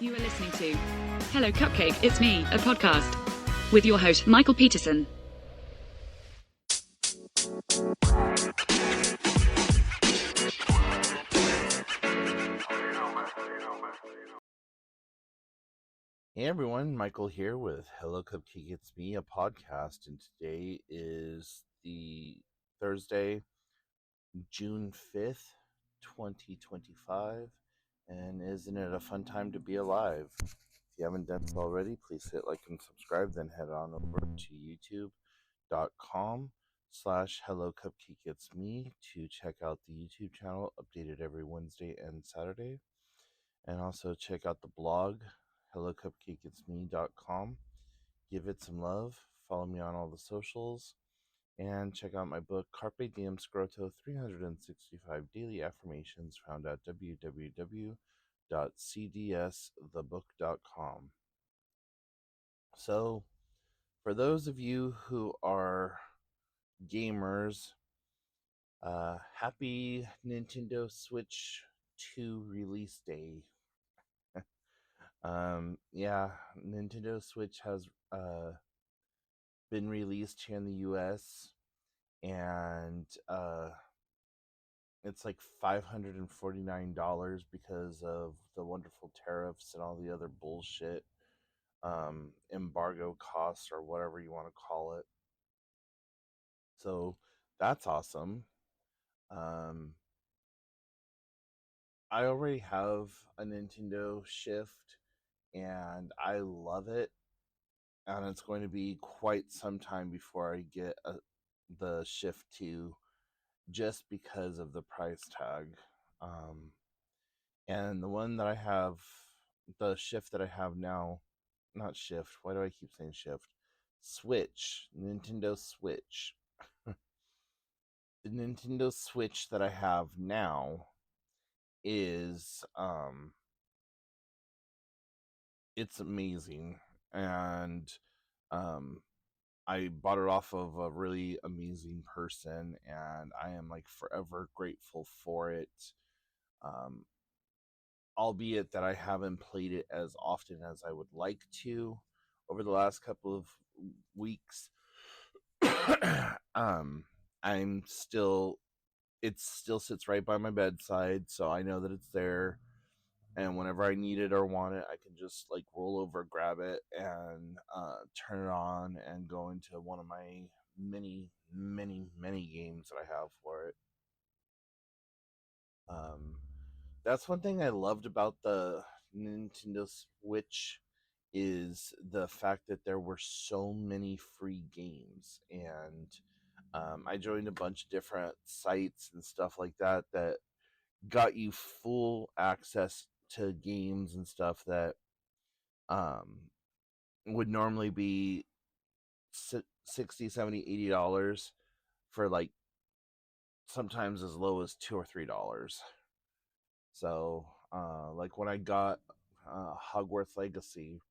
You are listening to Hello Cupcake, It's Me, a podcast with your host, Michael Peterson. Hey everyone, Michael here with Hello Cupcake, It's Me, a podcast, and today is the Thursday, June 5th, 2025, and isn't it a fun time to be alive? If you haven't done so already, please hit like and subscribe, then head on over to youtube.com/hellocupcakeitsme to check out the YouTube channel, updated every Wednesday and Saturday. And also check out the blog, hellocupcakeitsme.com. Give it some love. Follow me on all the socials. And check out my book, Carpe Diem Scroto, 365 Daily Affirmations, found at www.cdsthebook.com. So, for those of you who are gamers, happy Nintendo Switch 2 release day. Nintendo Switch has been released here in the US, and it's like $549 because of the wonderful tariffs and all the other bullshit, embargo costs or whatever you want to call it. So that's awesome. I already have a Nintendo Shift and I love it, and it's going to be quite some time before I get the Shift 2, just because of the price tag. And the one that I have, the Shift that I have now, not Shift, why do I keep saying Shift? Switch, Nintendo Switch. The Nintendo Switch that I have now is, it's amazing. And, I bought it off of a really amazing person, and I am like forever grateful for it. Albeit that I haven't played it as often as I would like to over the last couple of weeks. I'm still, it still sits right by my bedside, so I know that it's there. And whenever I need it or want it, I can just like roll over, grab it, and turn it on and go into one of my many games that I have for it. That's one thing I loved about the Nintendo Switch, is the fact that there were so many free games. And I joined a bunch of different sites and stuff like that that got you full access to games and stuff that would normally be $60, $70, $80 for like sometimes as low as $2 or $3. So like when I got Hogwarts Legacy,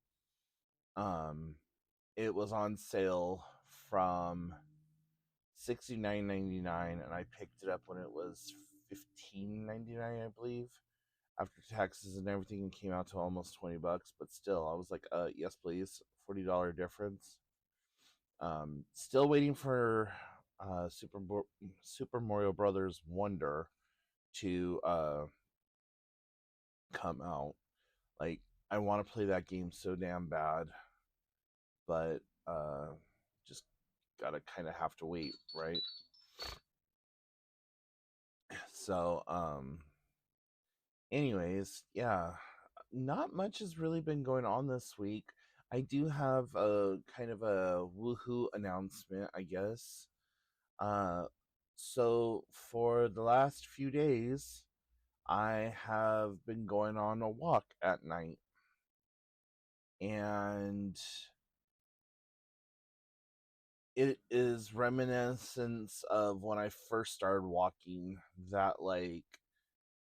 it was on sale from $69.99, and I picked it up when it was $15.99, I believe. After taxes and everything, it came out to almost $20. But still, I was like, yes, please. $40 difference. Still waiting for Super Mario Brothers Wonder to come out. Like, I want to play that game so damn bad, but just gotta kind of have to wait, right? So anyways, yeah, not much has really been going on this week. I do have a kind of a woohoo announcement, I guess. So for the last few days, I have been going on a walk at night, and it is reminiscence of when I first started walking. That like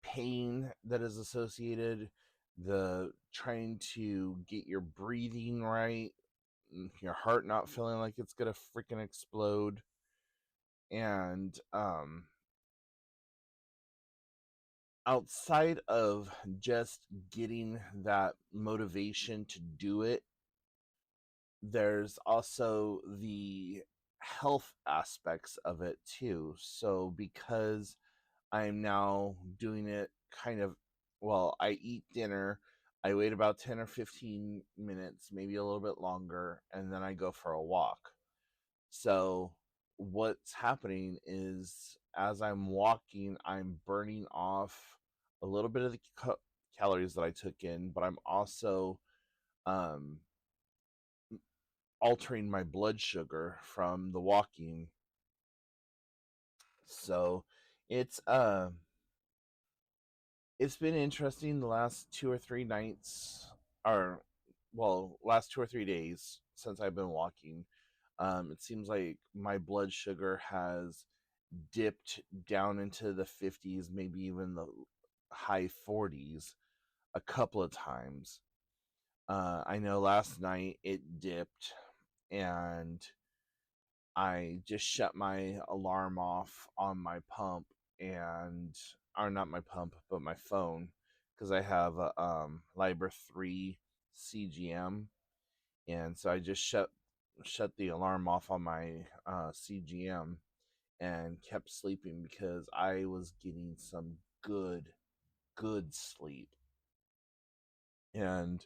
pain that is associated, the trying to get your breathing right, your heart not feeling like it's gonna freaking explode, and outside of just getting that motivation to do it, there's also the health aspects of it too. So because I'm now doing it kind of, well, I eat dinner, I wait about 10 or 15 minutes, maybe a little bit longer, and then I go for a walk. So what's happening is as I'm walking, I'm burning off a little bit of the calories that I took in, but I'm also um, altering my blood sugar from the walking. So it's it's been interesting the last 2 or 3 nights, or well, last 2 or 3 days since I've been walking. It seems like my blood sugar has dipped down into the 50s, maybe even the high 40s a couple of times. I know last night it dipped, and I just shut my alarm off on my pump, and or not my pump, but my phone, because I have a Liber 3 CGM, and so I just shut the alarm off on my CGM and kept sleeping because I was getting some good sleep. And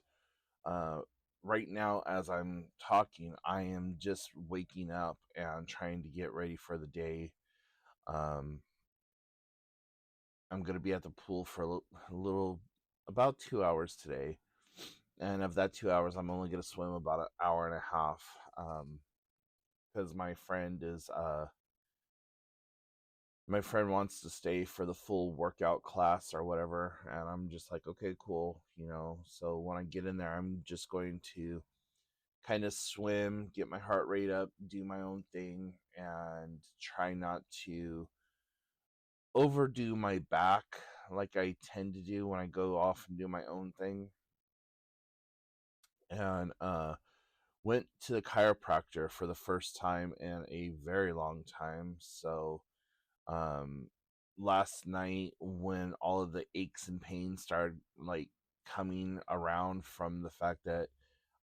uh, right now, as I'm talking, I am just waking up and trying to get ready for the day. Um, I'm going to be at the pool for a little, about 2 hours today. And of that 2 hours, I'm only going to swim about an hour and a half, because my friend wants to stay for the full workout class or whatever, and I'm just like, okay, cool, so when I get in there, I'm just going to kind of swim, get my heart rate up, do my own thing, and try not to overdo my back like I tend to do when I go off and do my own thing. And went to the chiropractor for the first time in a very long time. So um last night, when all of the aches and pains started like coming around from the fact that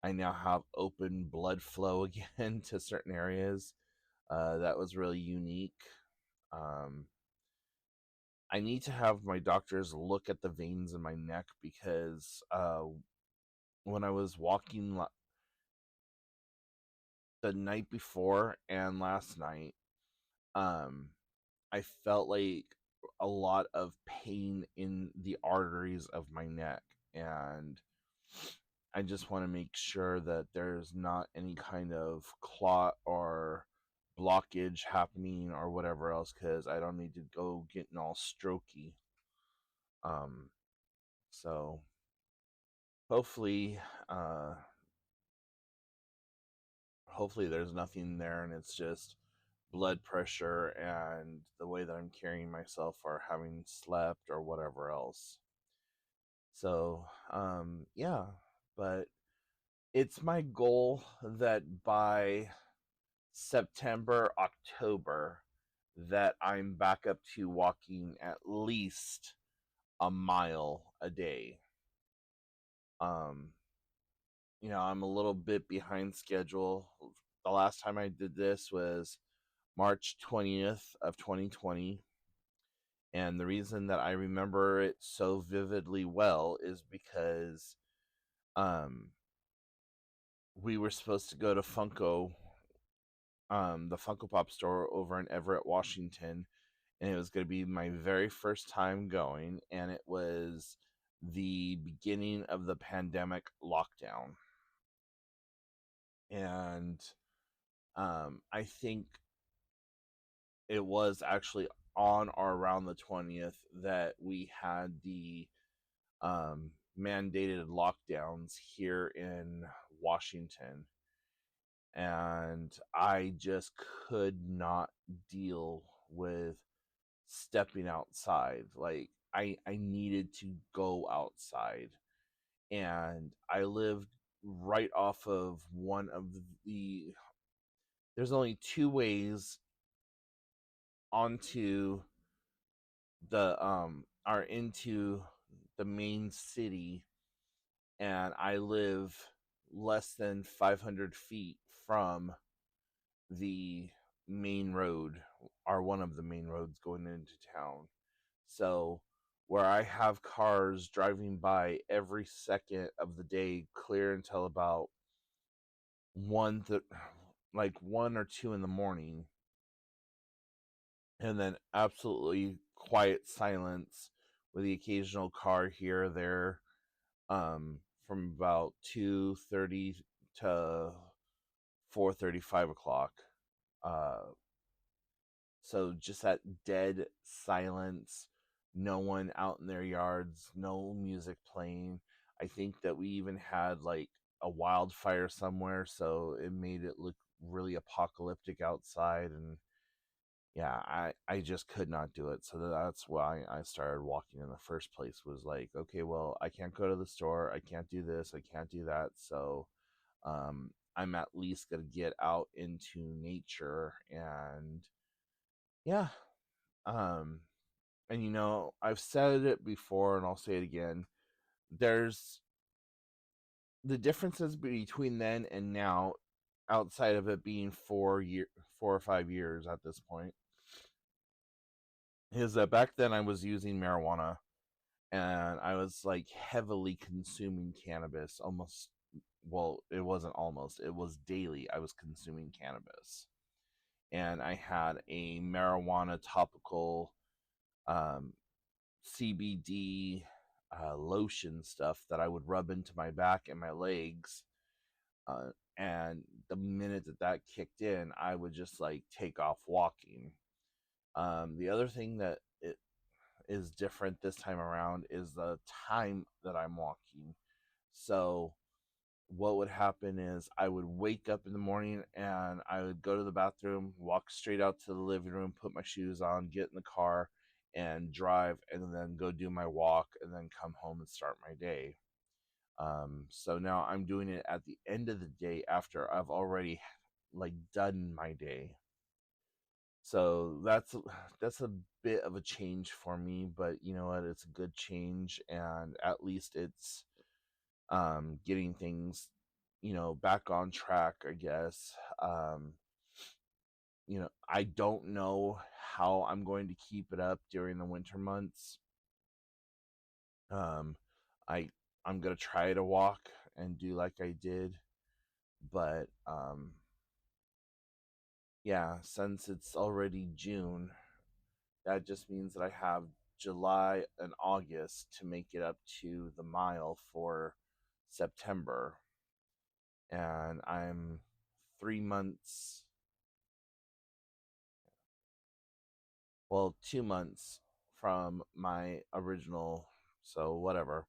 I now have open blood flow again to certain areas, that was really unique. um I need to have my doctors look at the veins in my neck because when I was walking the night before and last night, um I felt like a lot of pain in the arteries of my neck, and I just want to make sure that there's not any kind of clot or blockage happening or whatever else, because I don't need to go getting all strokey. Um, so hopefully, uh, hopefully there's nothing there, and it's just blood pressure and the way that I'm carrying myself or having slept or whatever else. So, yeah, but it's my goal that by September, October, that I'm back up to walking at least a mile a day. Um, I'm a little bit behind schedule. The last time I did this was March 20th of 2020. And the reason that I remember it so vividly well is because um, we were supposed to go to the Funko Pop store over in Everett, Washington, and it was going to be my very first time going, and it was the beginning of the pandemic lockdown. And I think it was actually on or around the 20th that we had the mandated lockdowns here in Washington. And I just could not deal with stepping outside. Like I needed to go outside. And I lived right off of one of the there's only two ways onto the are into the main city, and I live less than 500 feet from the main road, are one of the main roads going into town. So where I have cars driving by every second of the day, clear until about one th- like 1 or 2 in the morning, and then absolutely quiet silence with the occasional car here or there, from about 2:30 to 4:30, 5 o'clock. Uh, so just that dead silence, no one out in their yards, no music playing. I think that we even had like a wildfire somewhere, so it made it look really apocalyptic outside. And yeah, I just could not do it. So that's why I started walking in the first place, was like, okay, well, I can't go to the store, I can't do this, I can't do that. So I'm at least gonna get out into nature. And yeah, um and I've said it before and I'll say it again. There's the differences between then and now, outside of it being 4 or 5 years at this point, is that back then I was using marijuana, and I was like heavily consuming cannabis. Almost, well, it wasn't almost, it was daily I was consuming cannabis. And I had a marijuana topical, um, CBD lotion stuff that I would rub into my back and my legs. And the minute that kicked in, I would just like take off walking. The other thing that it is different this time around is the time that I'm walking. So what would happen is I would wake up in the morning and I would go to the bathroom, walk straight out to the living room, put my shoes on, get in the car and drive, and then go do my walk, and then come home and start my day. So now I'm doing it at the end of the day after I've already like done my day. So that's a bit of a change for me, but you know what? It's a good change, and at least it's getting things, back on track, I guess. I don't know how I'm going to keep it up during the winter months. Um, I I'm gonna try to walk and do like I did, but yeah, since it's already June, that just means that I have July and August to make it up to the mile for September, and I'm 3 months, well, 2 months from my original. So whatever.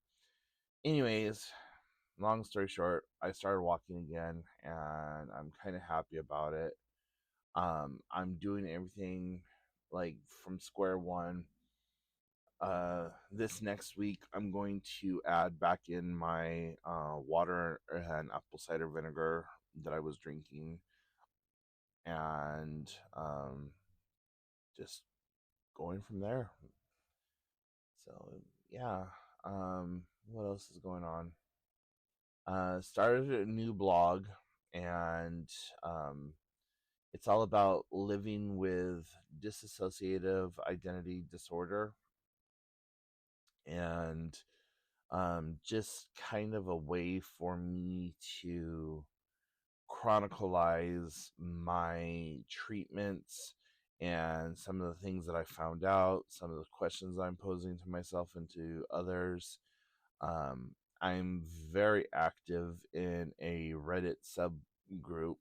Anyways, long story short, I started walking again, and I'm kind of happy about it. I'm doing everything like from square one. This next week, I'm going to add back in my water and apple cider vinegar that I was drinking, and just going from there. So yeah, what else is going on? Started a new blog, and um, it's all about living with dissociative identity disorder, and just kind of a way for me to chronicleize my treatments and some of the things that I found out, some of the questions I'm posing to myself and to others. Um, I'm very active in a Reddit subgroup,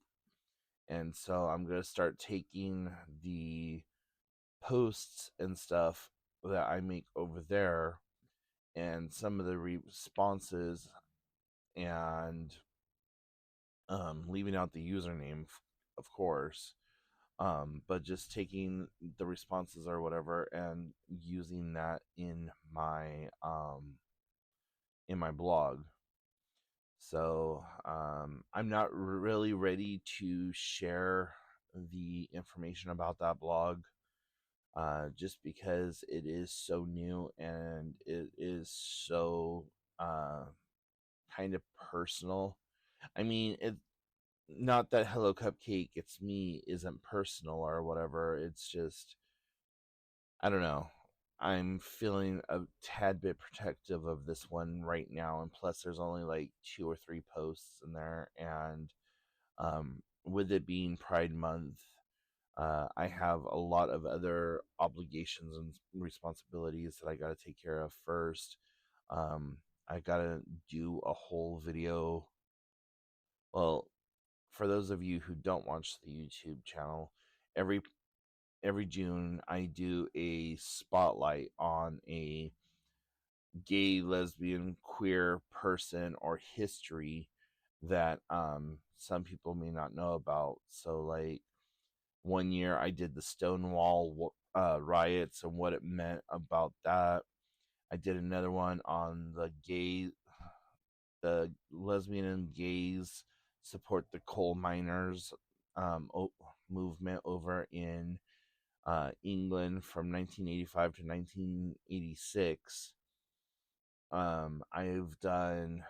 and so I'm going to start taking the posts and stuff that I make over there, and some of the responses, and leaving out the username, of course, but just taking the responses or whatever and using that in my blog. So I'm not really ready to share the information about that blog. just because it is so new and it is so kind of personal. I mean, it not that Hello Cupcake It's Me isn't personal or whatever. It's just, I don't know. I'm feeling a tad bit protective of this one right now, and plus, there's only like 2 or 3 posts in there, and with it being Pride Month, I have a lot of other obligations and responsibilities that I got to take care of first. I got to do a whole video. Well, for those of you who don't watch the YouTube channel, every June I do a spotlight on a gay, lesbian, queer person or history that some people may not know about. So like one year I did the Stonewall riots and what it meant about that. I did another one on the lesbian and gays support the coal miners movement over in England from 1985 to 1986. I've done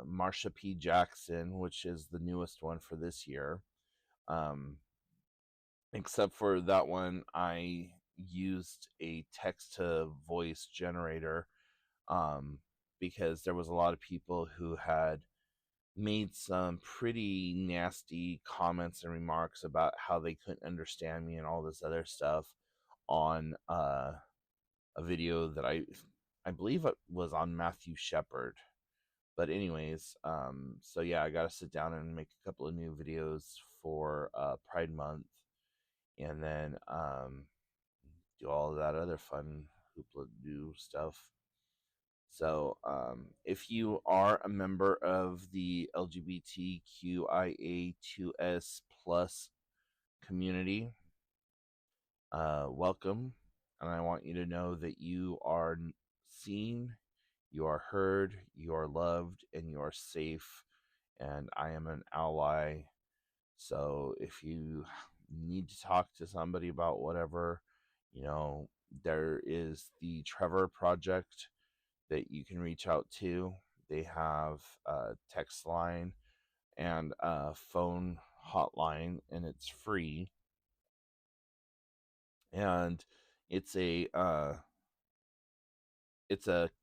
Marsha P. Jackson, which is the newest one for this year. Except for that one, I used a text to voice generator because there was a lot of people who had made some pretty nasty comments and remarks about how they couldn't understand me and all this other stuff on a video that I believe it was on Matthew Shepard. But anyways, so yeah, I got to sit down and make a couple of new videos for Pride Month, and then do all of that other fun hoopla do stuff. So if you are a member of the LGBTQIA2S plus community, welcome, and I want you to know that you are seen, you are heard, you are loved, and you are safe, and I am an ally. So if you need to talk to somebody about whatever, there is the Trevor Project that you can reach out to. They have a text line and a phone hotline, and it's free. And it's a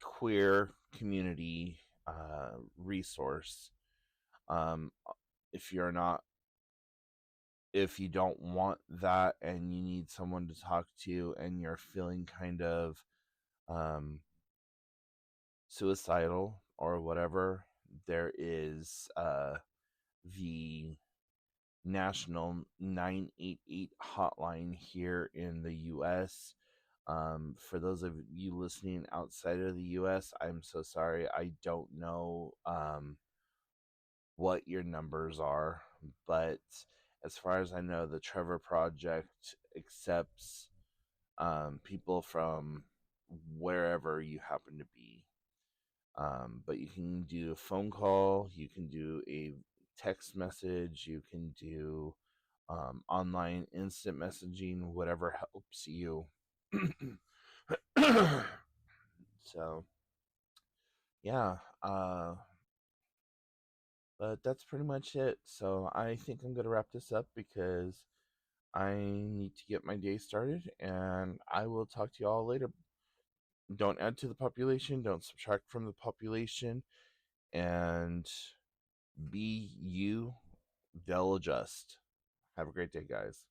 queer community resource. If you don't want that and you need someone to talk to and you're feeling kind of suicidal or whatever, there is the national 988 hotline here in the US. For those of you listening outside of the US, I'm so sorry. I don't know what your numbers are, but as far as I know, the Trevor Project accepts people from wherever you happen to be. But you can do a phone call, you can do a text message, you can do online instant messaging, whatever helps you. So, yeah, but that's pretty much it. So I think I'm going to wrap this up because I need to get my day started, and I will talk to you all later. Don't add to the population, don't subtract from the population, and be you, they'll adjust. Have a great day, guys.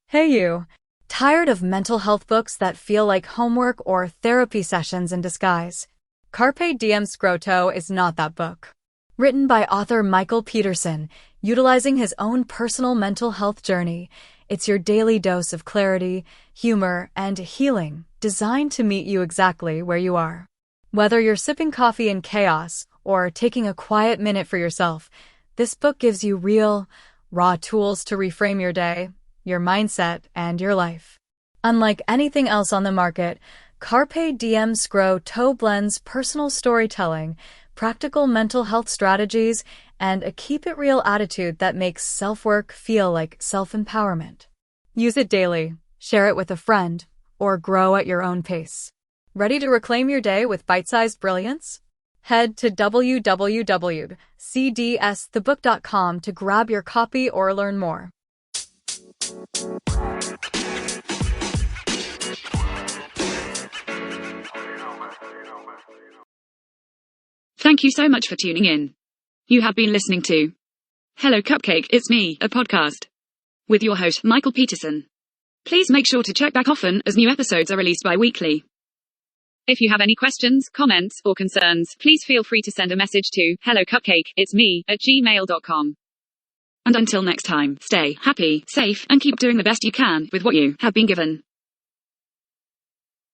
Hey you! Tired of mental health books that feel like homework or therapy sessions in disguise? Carpe Diem Scroto is not that book. Written by author Michael Peterson, utilizing his own personal mental health journey, it's your daily dose of clarity, humor, and healing, designed to meet you exactly where you are. Whether you're sipping coffee in chaos or taking a quiet minute for yourself, this book gives you real, raw tools to reframe your day, your mindset, and your life. Unlike anything else on the market, Carpe Diem Scroto blends personal storytelling, practical mental health strategies, and a keep-it-real attitude that makes self-work feel like self-empowerment. Use it daily, share it with a friend, or grow at your own pace. Ready to reclaim your day with bite-sized brilliance? Head to www.cdsthebook.com to grab your copy or learn more. Thank you so much for tuning in. You have been listening to Hello Cupcake, It's Me, a podcast with your host, Michael Peterson. Please make sure to check back often as new episodes are released bi-weekly. If you have any questions, comments, or concerns, please feel free to send a message to hellocupcakeitsme@gmail.com. And until next time, stay happy, safe, and keep doing the best you can with what you have been given.